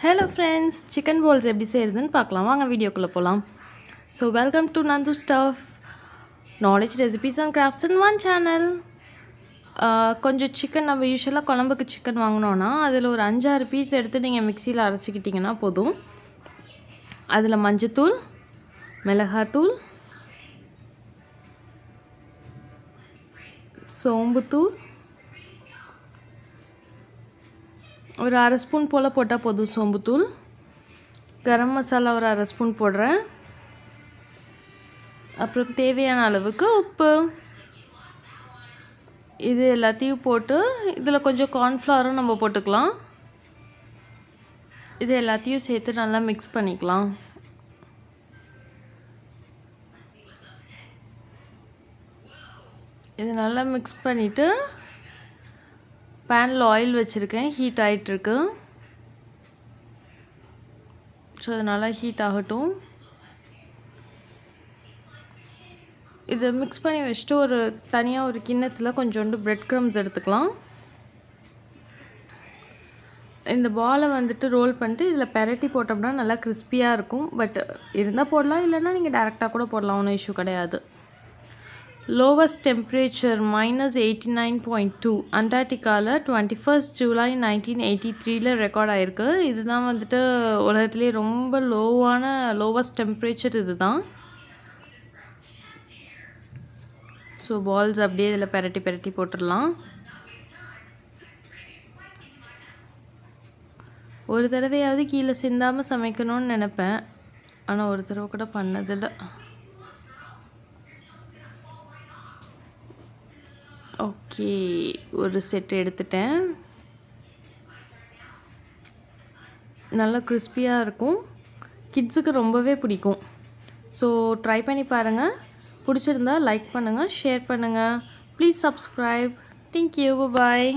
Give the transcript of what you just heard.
Hello friends, chicken balls எப்படி செய்யறதுன்னு பார்க்கலாம் வாங்க வீடியோக்குள்ள போலாம். So welcome to Nandhu Stuff, knowledge recipes and crafts in one channel. கொஞ்சம் chicken நம்ம யூசுவலா குழம்புக்கு chicken வாங்குனோம்னா அதுல ஒரு 5-6 பீஸ் எடுத்து நீங்க மிக்ஸில அரைச்சிக்கிட்டீங்கன்னா போதும். அதுல மஞ்சள், மிளகாய்த்தூள், சோம்புத்தூள் ஒரு அரை ஸ்பூன் போல போட்டா போதும். சோம்புத்தூள், கரம் மசாலா ஒரு அரை ஸ்பூன் போடுறேன். அப்புறம் தேவையான அளவுக்கு உப்பு. இது எல்லாத்தையும் போட்டு இதுல கொஞ்சம் கார்ன்ஃப்ளவரும் நம்ம போட்டுக்கலாம். இது எல்லாத்தையும் சேர்த்து நல்லா mix பண்ணிக்கலாம். இது நல்லா mix பண்ணிட்டு pan ல oil வச்சிருக்கேன், ஹீட் ஆயிட்டு இருக்கு. சோ அது நல்லா ஹீட் ஆகட்டும். இத mix பண்ணி வச்சிட்டு ஒரு தனியா ஒரு கிண்ணத்துல கொஞ்சோண்டு bread crumbs எடுத்துக்கலாம். இந்த பாலை வந்துட்டு ரோல் பண்ணிட்டு இதுல பெரட்டி போட்டோம்னா நல்லா கிறிஸ்பியா இருக்கும். பட் இருந்தா போடலாம், இல்லனா நீங்க டைரக்டா கூட போடலாம், ஒண்ணும் இஷ்யூ கிடையாது. Lowest temperature -89.2 அண்டார்டிகால 21st July 1983 ல ரெக்கார்ட் ஆயிருக்கு. இதுதான் வந்துட்டு உலகத்திலே ரொம்ப lowest temperature இதுதான். சோ பால்ஸ் அப்படியே இதல பெரட்டி போட்டுறலாம். ஒரு தடவையாவது கீழ சிந்தாம சமைக்கணும்னு நினைப்பேன். ஆனா ஒரு தடவை கூட பண்ணது இல்ல. ஓகே, ஒரு செட் எடுத்துட்டேன். நல்லா கிறிஸ்பியா இருக்கும். கிட்ஸ்க்கு ரொம்பவே பிடிக்கும். சோ ட்ரை பண்ணி பாருங்க. பிடிச்சிருந்தா லைக் பண்ணுங்க, ஷேர் பண்ணுங்க. Please subscribe. Thank you. Bye bye.